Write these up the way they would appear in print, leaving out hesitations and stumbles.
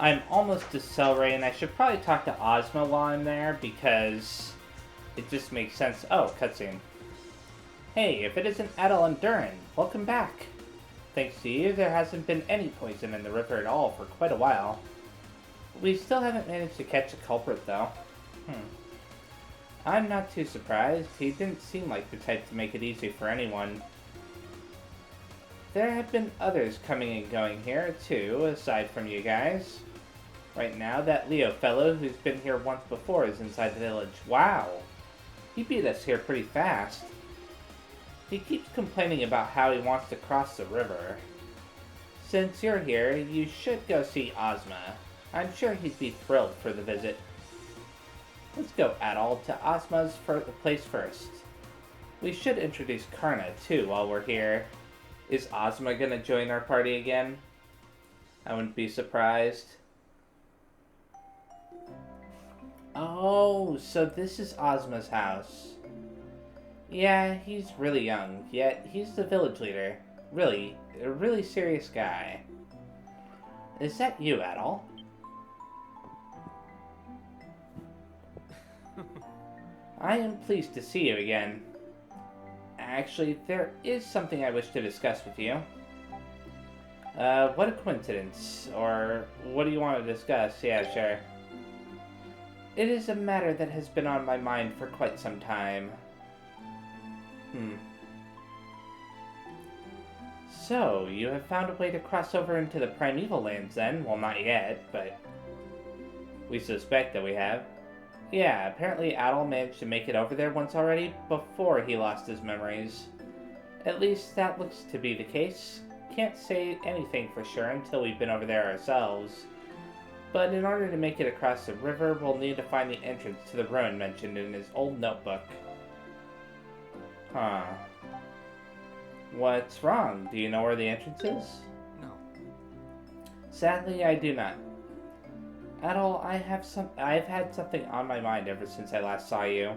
I'm almost to Selray, and I should probably talk to Ozma while I'm there, because it just makes sense. Oh, cutscene. Hey, if it isn't Adel and Durin, welcome back. Thanks to you, there hasn't been any poison in the river at all for quite a while. We still haven't managed to catch a culprit, though. I'm not too surprised. He didn't seem like the type to make it easy for anyone. There have been others coming and going here, too, aside from you guys. Right now, that Leo fellow who's been here once before is inside the village. Wow! He beat us here pretty fast. He keeps complaining about how he wants to cross the river. Since you're here, you should go see Ozma. I'm sure he'd be thrilled for the visit. Let's go, Adol, to Ozma's place first. We should introduce Karna, too, while we're here. Is Ozma gonna join our party again? I wouldn't be surprised. Oh, so this is Ozma's house. Yeah, he's really young, yet he's the village leader. Really, a really serious guy. Is that you, Adol? I am pleased to see you again. Actually, there is something I wish to discuss with you. What a coincidence. Or, what do you want to discuss? Yeah, sure. It is a matter that has been on my mind for quite some time. So, you have found a way to cross over into the primeval lands then? Well, not yet, but we suspect that we have. Yeah, apparently Adol managed to make it over there once already, before he lost his memories. At least that looks to be the case. Can't say anything for sure until we've been over there ourselves. But in order to make it across the river, we'll need to find the entrance to the ruin mentioned in his old notebook. Huh. What's wrong? Do you know where the entrance is? No. Sadly, I do not. Adol, I've had something on my mind ever since I last saw you.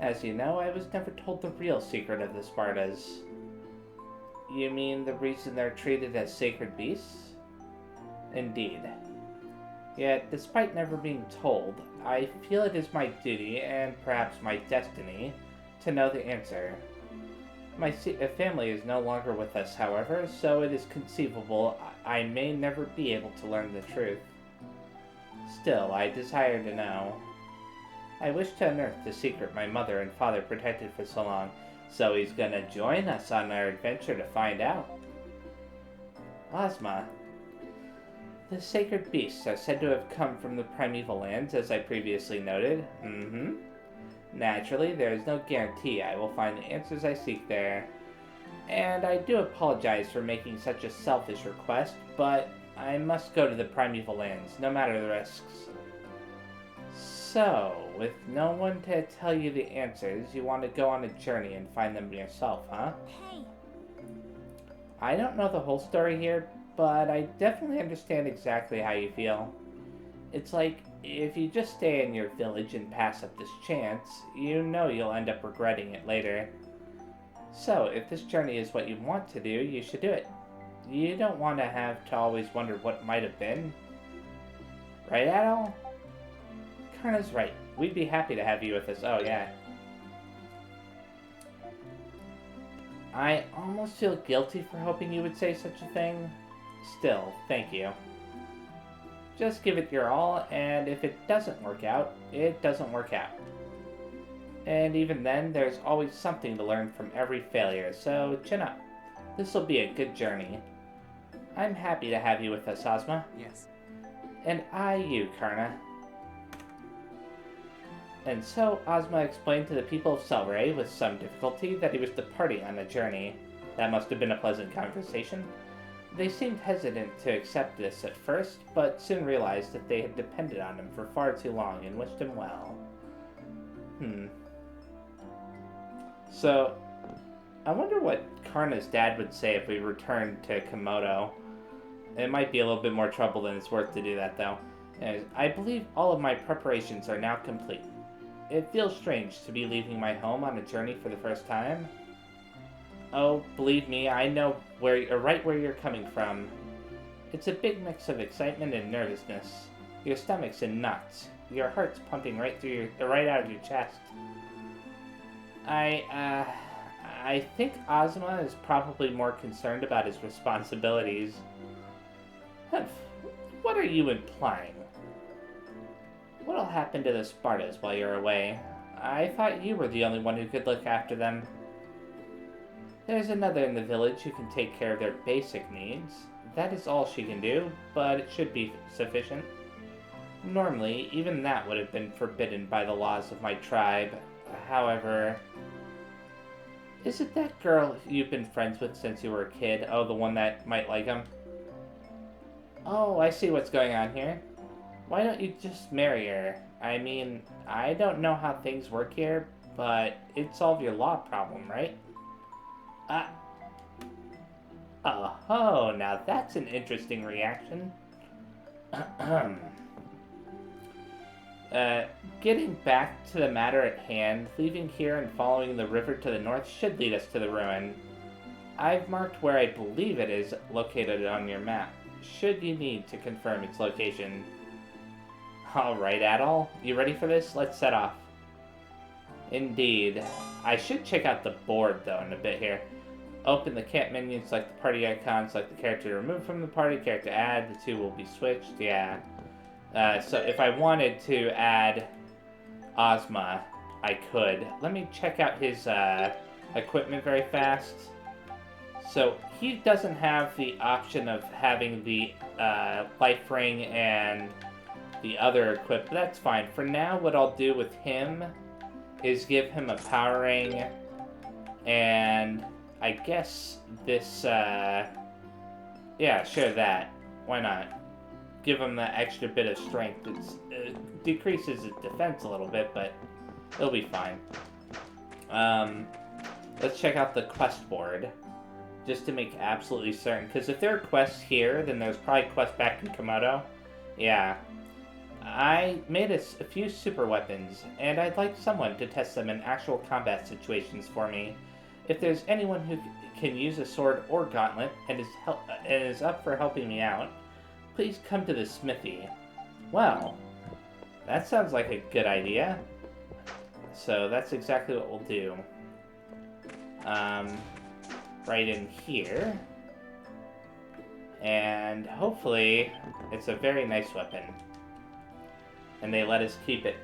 As you know, I was never told the real secret of the Spartas. You mean the reason they're treated as sacred beasts? Indeed. Yet, despite never being told, I feel it is my duty, and perhaps my destiny, to know the answer. My family is no longer with us, however, so it is conceivable I may never be able to learn the truth. Still, I desire to know. I wish to unearth the secret my mother and father protected for so long, so he's gonna join us on our adventure to find out. Ozma. The sacred beasts are said to have come from the primeval lands, as I previously noted. Naturally, there is no guarantee I will find the answers I seek there. And I do apologize for making such a selfish request, but I must go to the primeval lands, no matter the risks. So, with no one to tell you the answers, you want to go on a journey and find them yourself, huh? Hey. I don't know the whole story here, but I definitely understand exactly how you feel. It's like, if you just stay in your village and pass up this chance, you know you'll end up regretting it later. So, if this journey is what you want to do, you should do it. You don't want to have to always wonder what might have been. Right, Adol? Karna's right. We'd be happy to have you with us. Oh, yeah. I almost feel guilty for hoping you would say such a thing. Still, thank you. Just give it your all, and if it doesn't work out, it doesn't work out. And even then, there's always something to learn from every failure, so chin up. This'll be a good journey. I'm happy to have you with us, Ozma. Yes. And you, Karna. And so Ozma explained to the people of Selray with some difficulty that he was departing on a journey. That must have been a pleasant conversation. They seemed hesitant to accept this at first, but soon realized that they had depended on him for far too long and wished him well. So, I wonder what Karna's dad would say if we returned to Comodo. It might be a little bit more trouble than it's worth to do that, though. I believe all of my preparations are now complete. It feels strange to be leaving my home on a journey for the first time. Oh, believe me, I know right where you're coming from. It's a big mix of excitement and nervousness. Your stomach's in knots. Your heart's pumping right out of your chest. I think Ozma is probably more concerned about his responsibilities. What are you implying? What'll happen to the Spartas while you're away? I thought you were the only one who could look after them. There's another in the village who can take care of their basic needs. That is all she can do, but it should be sufficient. Normally, even that would have been forbidden by the laws of my tribe. However... Is it that girl you've been friends with since you were a kid? Oh, the one that might like him? Oh, I see what's going on here. Why don't you just marry her? I mean, I don't know how things work here, but it'd solve your law problem, right? Oh, now that's an interesting reaction. Getting back to the matter at hand, leaving here and following the river to the north should lead us to the ruin. I've marked where I believe it is located on your map, should you need to confirm its location. Alright, Adol, you ready for this? Let's set off. Indeed. I should check out the board, though, in a bit here. Open the camp menu, select the party icon, select the character removed from the party, character add, the two will be switched, yeah. So if I wanted to add Ozma, I could. Let me check out his equipment very fast. So he doesn't have the option of having the life ring and the other equip. That's fine. For now, what I'll do with him is give him a power ring and I guess this, yeah, sure that. Why not? Give him that extra bit of strength. It decreases his defense a little bit, but it'll be fine. Let's check out the quest board, just to make absolutely certain. Because if there are quests here, then there's probably quests back in Comodo. Yeah. I made a few super weapons, and I'd like someone to test them in actual combat situations for me. If there's anyone who can use a sword or gauntlet and is up for helping me out, please come to the smithy. Well, that sounds like a good idea. So that's exactly what we'll do. Right in here. And hopefully it's a very nice weapon. And they let us keep it.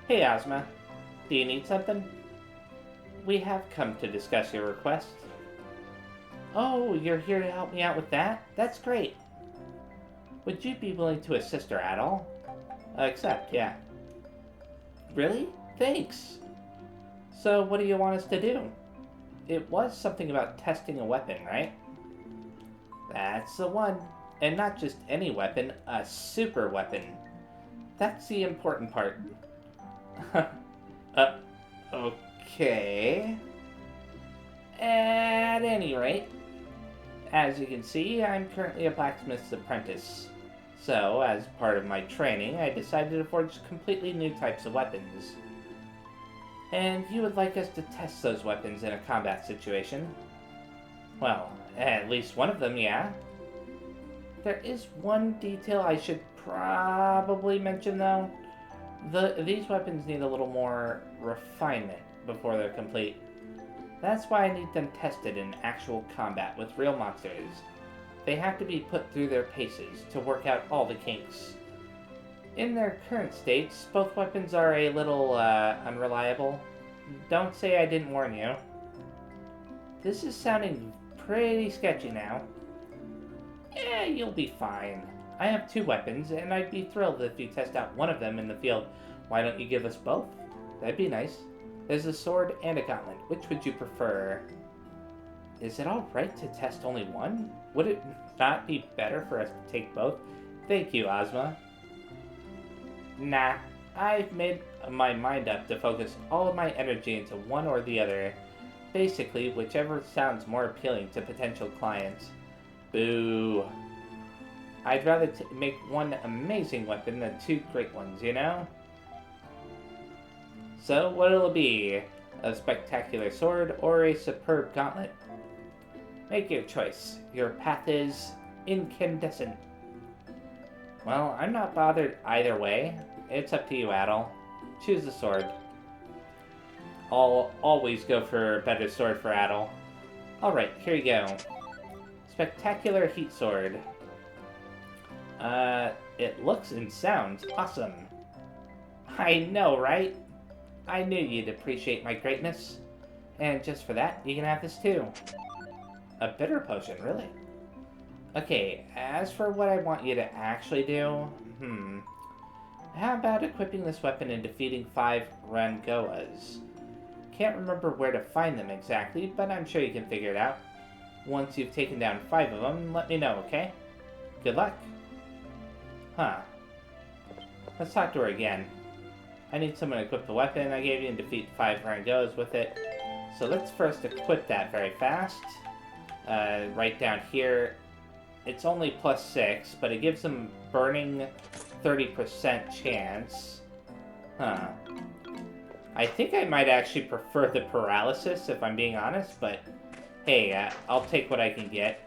Hey Ozma, do you need something? We have come to discuss your request. Oh, you're here to help me out with that? That's great. Would you be willing to assist her at all? Accept, yeah. Really? Thanks! So, what do you want us to do? It was something about testing a weapon, right? That's the one. And not just any weapon, a super weapon. That's the important part. Okay. At any rate, as you can see, I'm currently a blacksmith's apprentice. So, as part of my training, I decided to forge completely new types of weapons. And you would like us to test those weapons in a combat situation? Well, at least one of them, yeah. There is one detail I should probably mention, though. These weapons need a little more refinement before they're complete. That's why I need them tested in actual combat with real monsters. They have to be put through their paces to work out all the kinks. In their current states, both weapons are a little, unreliable. Don't say I didn't warn you. This is sounding pretty sketchy now. Yeah, you'll be fine. I have two weapons, and I'd be thrilled if you test out one of them in the field. Why don't you give us both? That'd be nice. There's a sword and a gauntlet. Which would you prefer? Is it alright to test only one? Would it not be better for us to take both? Thank you, Ozma. Nah, I've made my mind up to focus all of my energy into one or the other. Basically, whichever sounds more appealing to potential clients. Boo. I'd rather make one amazing weapon than two great ones, you know? So, what'll it be? A spectacular sword or a superb gauntlet? Make your choice. Your path is incandescent. Well, I'm not bothered either way. It's up to you, Adel. Choose the sword. I'll always go for a better sword for Adel. Alright, here you go. Spectacular heat sword. It looks and sounds awesome. I know, right? I knew you'd appreciate my greatness. And just for that, you can have this too. A bitter potion, really? Okay, as for what I want you to actually do, how about equipping this weapon and defeating 5 Rangoas? Can't remember where to find them exactly, but I'm sure you can figure it out. Once you've taken down 5 of them, let me know, okay? Good luck. Huh. Let's talk to her again. I need someone to equip the weapon I gave you and defeat 5 Rangoas with it. So let's first equip that very fast. Right down here. It's only +6, but it gives them burning 30% chance. Huh. I think I might actually prefer the paralysis, if I'm being honest, but hey, I'll take what I can get.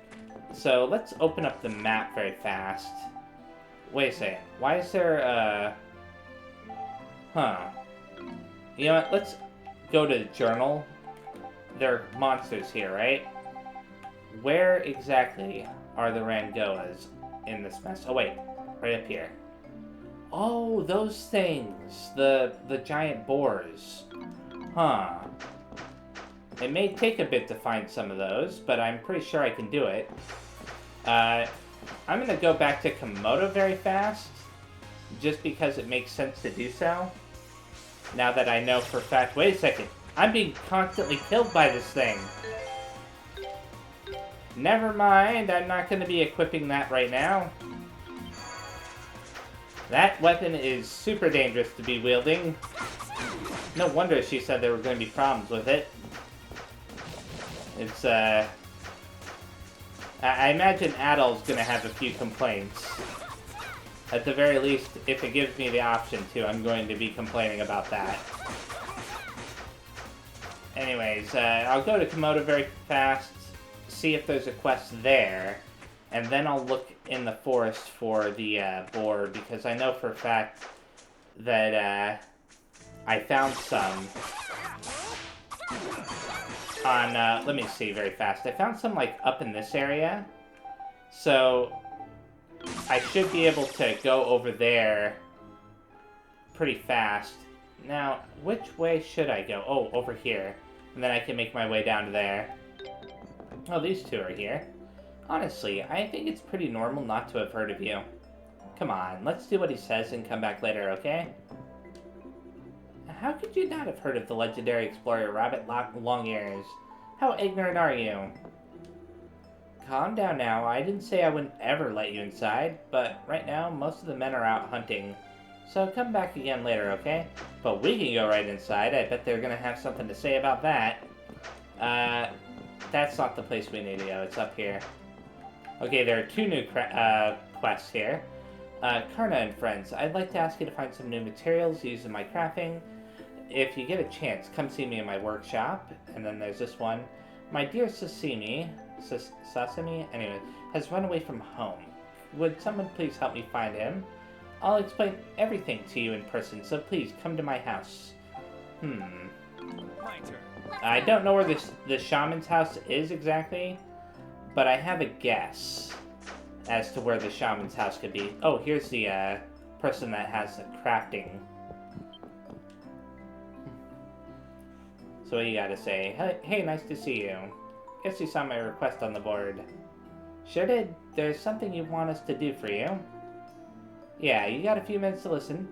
So let's open up the map very fast. Wait a second. Why is there, You know what? Let's go to the journal. There are monsters here, right? Where exactly are the Rangoas in this mess? Oh, wait. Right up here. Oh, those things. The giant boars. Huh. It may take a bit to find some of those, but I'm pretty sure I can do it. I'm going to go back to Comodo very fast, just because it makes sense to do so. Now that I know for a fact... Wait a second. I'm being constantly killed by this thing. Never mind, I'm not going to be equipping that right now. That weapon is super dangerous to be wielding. No wonder she said there were going to be problems with it. It's, I imagine Adel's going to have a few complaints. At the very least, if it gives me the option to, I'm going to be complaining about that. Anyways, I'll go to Comodo very fast, see if there's a quest there, and then I'll look in the forest for the boar, because I know for a fact that I found some on, let me see very fast. I found some, like, up in this area, so I should be able to go over there pretty fast. Now, which way should I go? Oh, over here. And then I can make my way down to there. Oh, these two are here. Honestly, I think it's pretty normal not to have heard of you. Come on, let's do what he says and come back later, okay? How could you not have heard of the legendary explorer Rabbit Longears? How ignorant are you? Calm down now. I didn't say I wouldn't ever let you inside, but right now, most of the men are out hunting. So come back again later, okay? But we can go right inside. I bet they're gonna have something to say about that. That's not the place we need to go. It's up here. Okay, there are 2 new quests here. Karna and friends, I'd like to ask you to find some new materials used in my crafting. If you get a chance, come see me in my workshop. And then there's this one. My dear Sasimi, anyway, has run away from home. Would someone please help me find him? I'll explain everything to you in person, so please come to my house. I don't know where the shaman's house is exactly, but I have a guess as to where the shaman's house could be. Oh, here's the person that has the crafting. So what do you gotta say? Hey, nice to see you. Guess you saw my request on the board. Sure did. There's something you want us to do for you. Yeah, you got a few minutes to listen.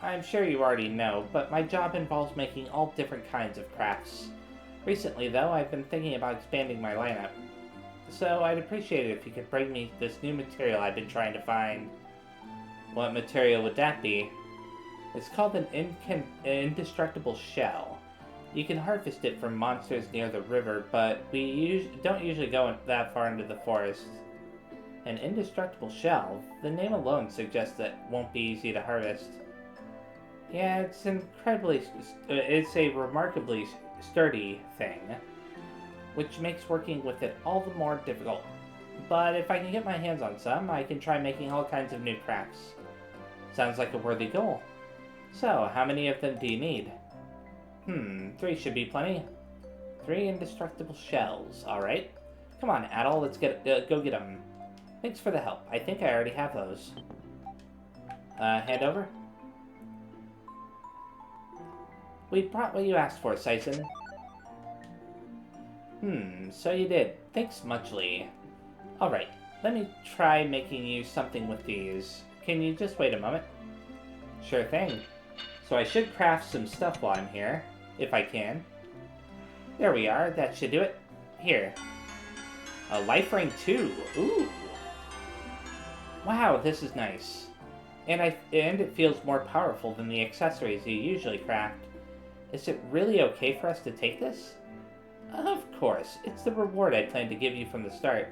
I'm sure you already know, but my job involves making all different kinds of crafts. Recently, though, I've been thinking about expanding my lineup. So I'd appreciate it if you could bring me this new material I've been trying to find. What material would that be? It's called an indestructible shell. You can harvest it from monsters near the river, but we don't usually go that far into the forest. An indestructible shell? The name alone suggests that it won't be easy to harvest. Yeah, it's a remarkably sturdy thing, which makes working with it all the more difficult. But if I can get my hands on some, I can try making all kinds of new crafts. Sounds like a worthy goal. So, how many of them do you need? 3 should be plenty. 3 indestructible shells, alright. Come on, Adol, let's go get them. Thanks for the help. I think I already have those. Hand over? We brought what you asked for, Sison. So you did. Thanks muchly. Alright, let me try making you something with these. Can you just wait a moment? Sure thing. So I should craft some stuff while I'm here, if I can. There we are, that should do it. Here. A life ring 2. Ooh. Wow, this is nice. And it feels more powerful than the accessories you usually craft. Is it really okay for us to take this? Of course, it's the reward I planned to give you from the start.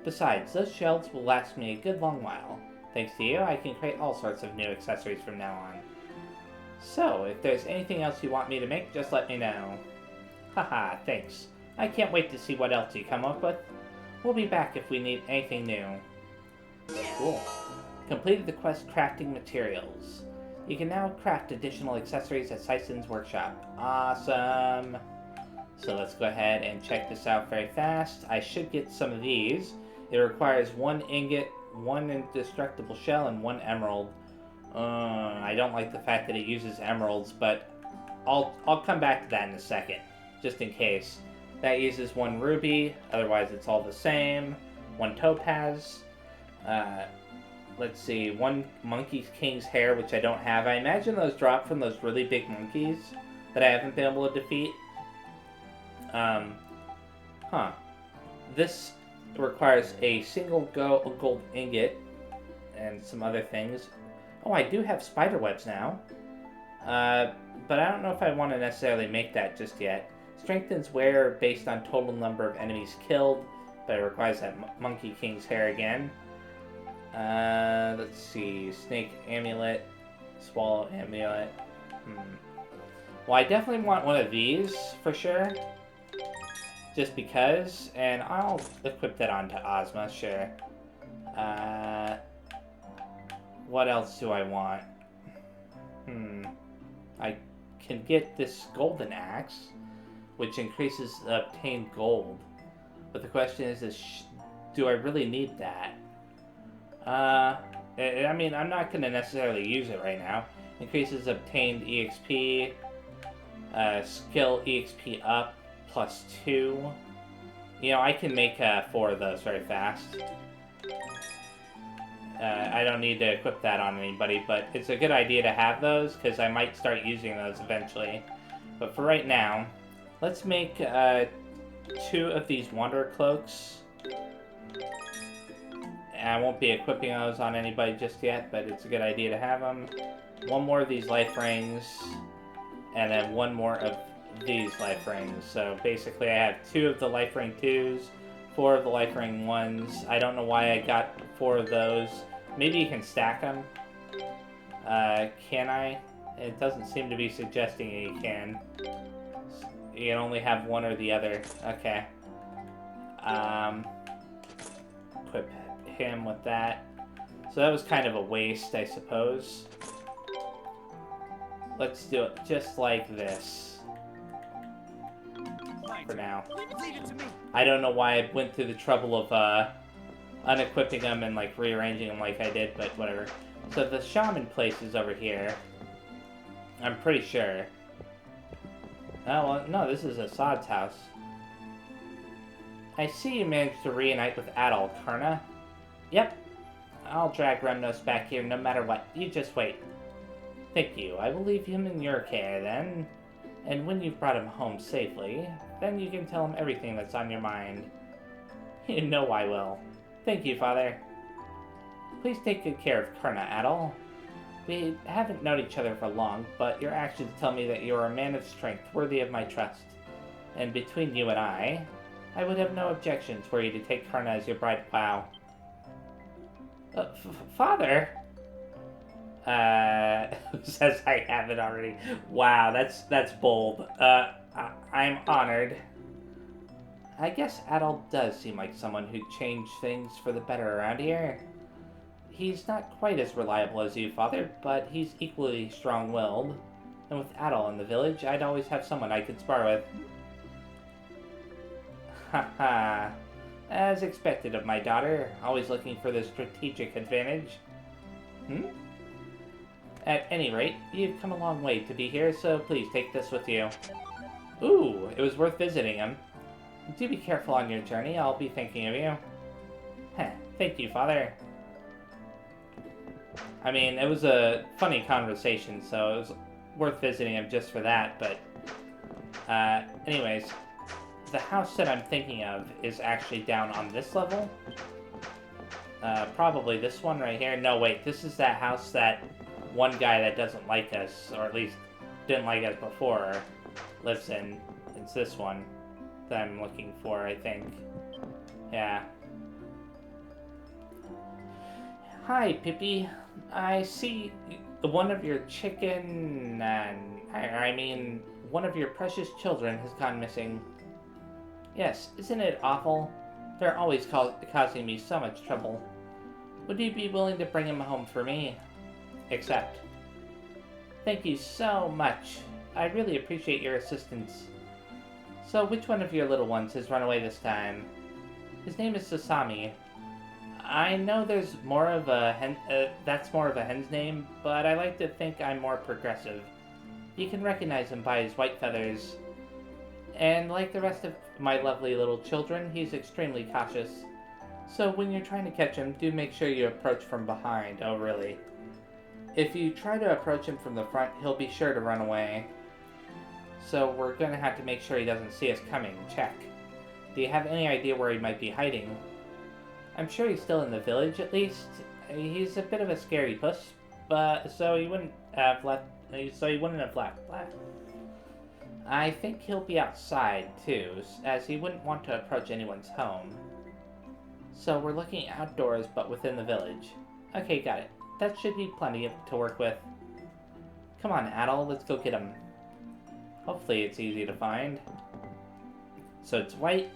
Besides, those shells will last me a good long while. Thanks to you, I can create all sorts of new accessories from now on. So, if there's anything else you want me to make, just let me know. Haha, thanks. I can't wait to see what else you come up with. We'll be back if we need anything new. Cool. Completed the quest crafting materials. You can now craft additional accessories at Sison's workshop. Awesome! So let's go ahead and check this out very fast. I should get some of these. It requires 1 ingot, 1 indestructible shell, and 1 emerald. I don't like the fact that it uses emeralds, but I'll come back to that in a second, just in case. That uses 1 ruby, otherwise it's all the same. 1 topaz. Let's see, 1 monkey king's hair, which I don't have. I imagine those drop from those really big monkeys that I haven't been able to defeat. This requires a single gold ingot and some other things. Oh, I do have spider webs now. But I don't know if I want to necessarily make that just yet. Strengthens wear based on total number of enemies killed, but it requires that monkey king's hair again. Let's see, snake amulet, swallow amulet. Well, I definitely want one of these for sure, just because, and I'll equip that onto Ozma, sure. What else do I want? I can get this golden axe, which increases the obtained gold, but the question is do I really need that? I mean, I'm not going to necessarily use it right now. Increases obtained EXP, skill EXP up, +2. You know, I can make 4 of those very fast. I don't need to equip that on anybody, but it's a good idea to have those, because I might start using those eventually. But for right now, let's make 2 of these Wanderer Cloaks. I won't be equipping those on anybody just yet, but it's a good idea to have them. 1 more of these life rings, and then 1 more of these life rings. So basically I have 2 of the life ring 2s, 4 of the life ring 1s. I don't know why I got 4 of those. Maybe you can stack them. Can I? It doesn't seem to be suggesting you can. You can only have 1 or the other. Okay. Equip him with that. So that was kind of a waste, I suppose. Let's do it just like this. For now. I don't know why I went through the trouble of unequipping them and like rearranging them like I did, but whatever. So the shaman place is over here. I'm pretty sure. Oh, well, no, this is Assad's house. I see you managed to reunite with Adol, Karna. Yep. I'll drag Remnos back here no matter what. You just wait. Thank you. I will leave him in your care then. And when you've brought him home safely, then you can tell him everything that's on your mind. You know I will. Thank you, Father. Please take good care of Karna, Adol. We haven't known each other for long, but your actions tell me that you are a man of strength, worthy of my trust. And between you and I would have no objections were you to take Karna as your bride vow. Father? Who says I haven't already? Wow, that's bold. I'm honored. I guess Adol does seem like someone who changed things for the better around here. He's not quite as reliable as you, Father, but he's equally strong-willed. And with Adol in the village, I'd always have someone I could spar with. Haha. As expected of my daughter, always looking for the strategic advantage. At any rate, you've come a long way to be here, so please take this with you. Ooh, it was worth visiting him. Do be careful on your journey, I'll be thinking of you. Heh, thank you, Father. I mean, it was a funny conversation, so it was worth visiting him just for that, but... anyways, the house that I'm thinking of is actually down on this level. Probably this one right here. No, wait, this is that house that one guy that doesn't like us, or at least didn't like us before, lives in. It's this one that I'm looking for, I think. Yeah. Hi, Pippi. I see one of your chicken, one of your precious children has gone missing. Yes, isn't it awful? They're always causing me so much trouble. Would you be willing to bring him home for me? Accept. Thank you so much. I really appreciate your assistance. So, which one of your little ones has run away this time? His name is Sasami. I know there's more of a hen, that's more of a hen's name, but I like to think I'm more progressive. You can recognize him by his white feathers. And like the rest of my lovely little children, he's extremely cautious. So when you're trying to catch him, do make sure you approach from behind. Oh, really? If you try to approach him from the front, he'll be sure to run away. So we're gonna have to make sure he doesn't see us coming. Check. Do you have any idea where he might be hiding? I'm sure he's still in the village, at least. He's a bit of a scary puss, but so he wouldn't have left. I think he'll be outside too, as he wouldn't want to approach anyone's home. So we're looking outdoors, but within the village. Okay, got it. That should be plenty to work with. Come on, Adol, let's go get him. Hopefully it's easy to find. So it's white.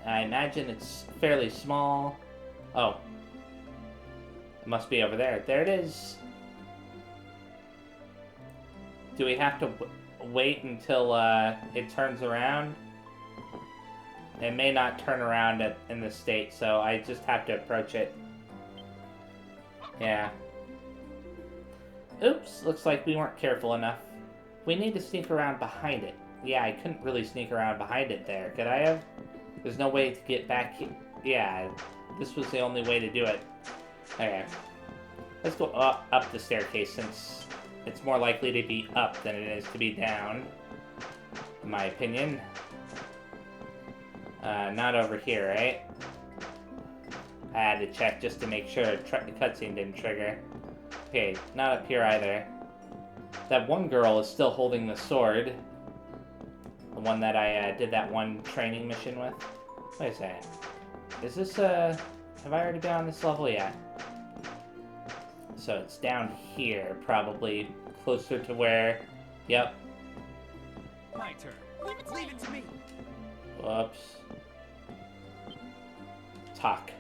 I imagine it's fairly small. Oh. It must be over there. There it is. Do we have to wait until it turns around? It may not turn around in the state, so I just have to approach it. Yeah. Oops, looks like we weren't careful enough. We need to sneak around behind it. Yeah, I couldn't really sneak around behind it there, could I have? There's no way to get back here. Yeah, this was the only way to do it. Okay. Let's go up the staircase, since it's more likely to be up than it is to be down, in my opinion. Not over here, right? I had to check just to make sure the cutscene didn't trigger. Okay, not up here either. That one girl is still holding the sword. The one that I did that one training mission with. Wait a second. Is this, have I already been on this level? Yeah. So it's down here, probably closer to where... Yep. My turn. Leave it to me. Whoops. Talk.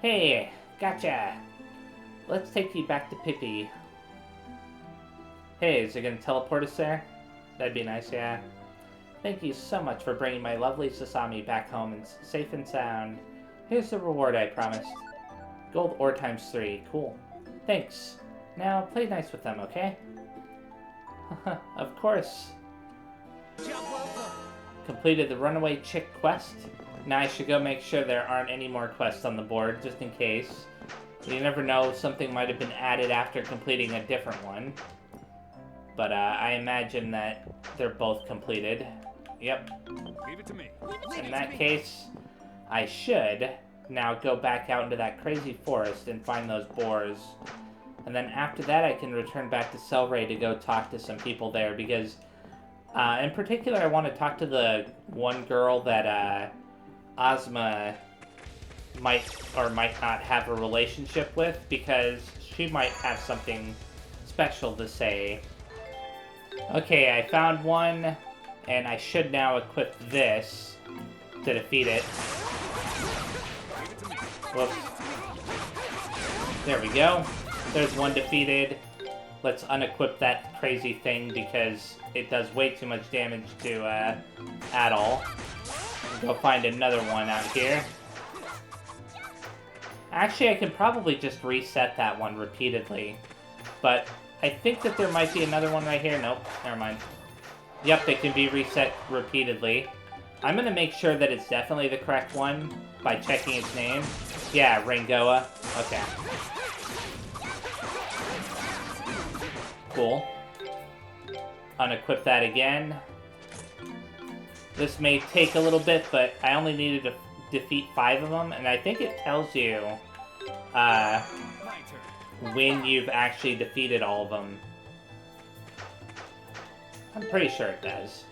Hey, gotcha. Let's take you back to Pippi. Hey, is it gonna teleport us there? That'd be nice, yeah. Thank you so much for bringing my lovely Sasami back home and safe and sound. Here's the reward I promised. Gold ore times 3. Cool. Thanks. Now, play nice with them, okay? Of course. Completed the runaway chick quest. Now I should go make sure there aren't any more quests on the board, just in case. You never know, something might have been added after completing a different one. But I imagine that they're both completed. Yep. Leave it to me. In that case, I should now go back out into that crazy forest and find those boars. And then after that, I can return back to Selray to go talk to some people there, because in particular, I want to talk to the one girl that Ozma might or might not have a relationship with, because she might have something special to say. Okay, I found one, and I should now equip this to defeat it. Whoops. There we go. There's one defeated. Let's unequip that crazy thing because it does way too much damage to Adol. Go find another one out here. Actually, I could probably just reset that one repeatedly. But I think that there might be another one right here. Nope, never mind. Yep, it can be reset repeatedly. I'm going to make sure that it's definitely the correct one by checking its name. Yeah, Rangoa. Okay. Cool. Unequip that again. This may take a little bit, but I only needed to defeat 5 of them, and I think it tells you when you've actually defeated all of them. I'm pretty sure it does.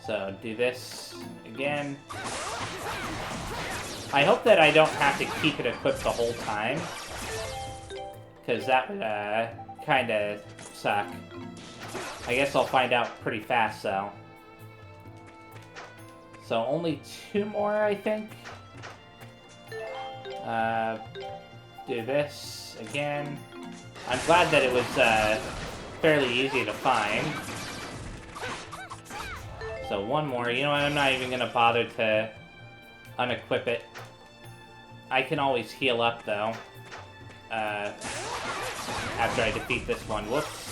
So, do this again. I hope that I don't have to keep it equipped the whole time, because that would kind of suck. I guess I'll find out pretty fast, though. So only 2 more, I think. Do this again. I'm glad that it was fairly easy to find. So 1 more. You know what? I'm not even going to bother to unequip it. I can always heal up, though. After I defeat this one. Whoops.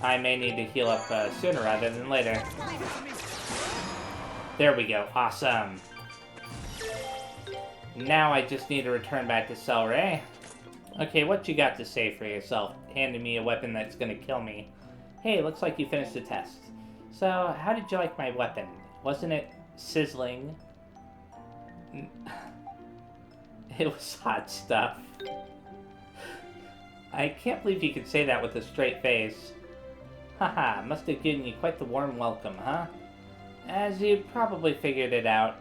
I may need to heal up sooner rather than later. There we go. Awesome. Now I just need to return back to Selray. Okay, what you got to say for yourself? Handing me a weapon that's gonna kill me. Hey, looks like you finished the test. So, how did you like my weapon? Wasn't it sizzling? It was hot stuff. I can't believe you could say that with a straight face. Haha, must have given you quite the warm welcome, huh? As you probably figured it out,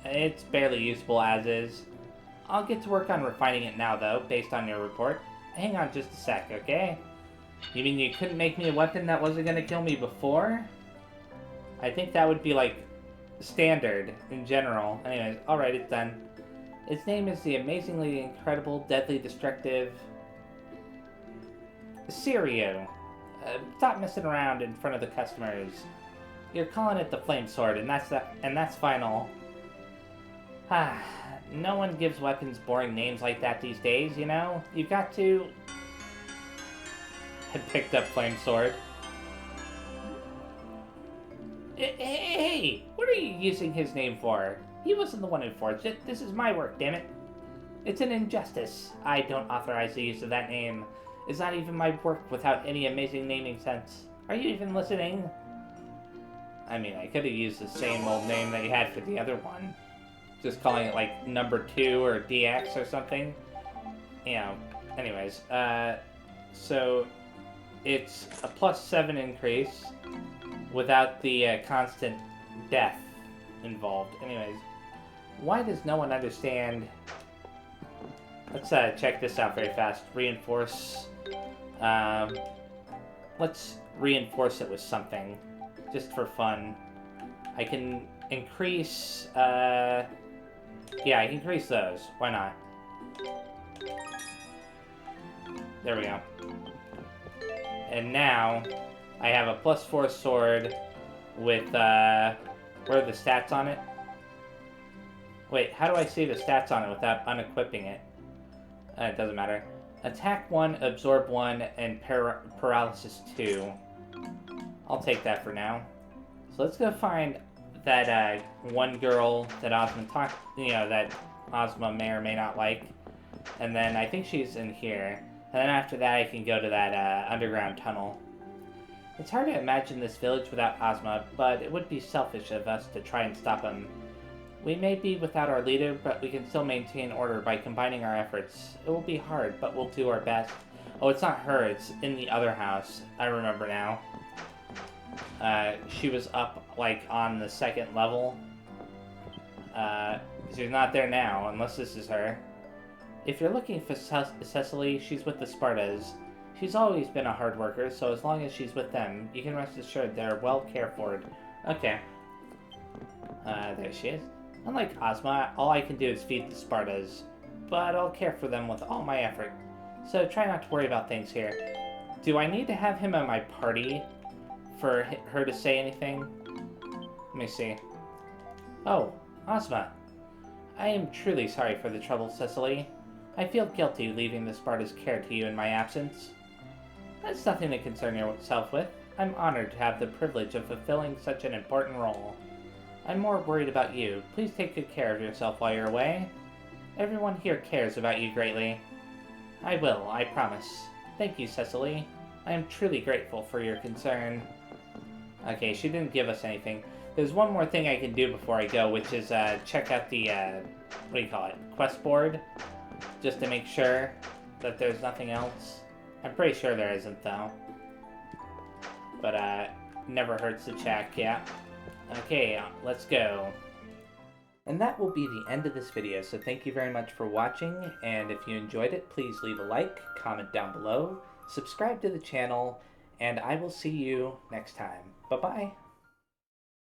it's barely usable as is. I'll get to work on refining it now, though, based on your report. Hang on just a sec, okay? You mean you couldn't make me a weapon that wasn't gonna kill me before? I think that would be, like, standard in general. Anyways, alright, it's done. Its name is the amazingly incredible, deadly, destructive... Serio. Stop messing around in front of the customers. You're calling it the Flame Sword, and that's final. No one gives weapons boring names like that these days, you know? You've got to... I picked up Flame Sword. Hey! What are you using his name for? He wasn't the one who forged it. This is my work, damn it. It's an injustice. I don't authorize the use of that name. It's not even my work without any amazing naming sense. Are you even listening? I mean, I could have used the same old name that you had for the other one. Just calling it, like, number 2 or DX or something. You know, anyways. So, it's a +7 increase without the constant death involved. Anyways, why does no one understand... Let's check this out very fast. Reinforce. Let's reinforce it with something, just for fun. I can increase. Yeah, I can increase those. Why not? There we go. And now I have a +4 sword with. Where are the stats on it? Wait, how do I see the stats on it without unequipping it? It doesn't matter. Attack 1, Absorb 1, and Paralysis 2. I'll take that for now. So let's go find that one girl that Ozma that Ozma may or may not like. And then I think she's in here. And then after that I can go to that underground tunnel. It's hard to imagine this village without Ozma, but it would be selfish of us to try and stop him. We may be without our leader, but we can still maintain order by combining our efforts. It will be hard, but we'll do our best. Oh, it's not her, it's in the other house. I remember now. She was up, like, on the 2nd level. She's not there now, unless this is her. If you're looking for Cecily, she's with the Spartas. She's always been a hard worker, so as long as she's with them, you can rest assured they're well cared for. Okay. There she is. Unlike Ozma, all I can do is feed the Spartas, but I'll care for them with all my effort. So try not to worry about things here. Do I need to have him at my party for her to say anything? Let me see. Oh, Ozma. I am truly sorry for the trouble, Cecily. I feel guilty leaving the Sparta's care to you in my absence. That's nothing to concern yourself with. I'm honored to have the privilege of fulfilling such an important role. I'm more worried about you. Please take good care of yourself while you're away. Everyone here cares about you greatly. I will, I promise. Thank you, Cecily. I am truly grateful for your concern. Okay, she didn't give us anything. There's one more thing I can do before I go, which is check out the, what do you call it, quest board, just to make sure that there's nothing else. I'm pretty sure there isn't, though. But, never hurts to check, yeah. Okay, let's go. And that will be the end of this video, so thank you very much for watching, and if you enjoyed it, please leave a like, comment down below, subscribe to the channel, and I will see you next time. Bye-bye!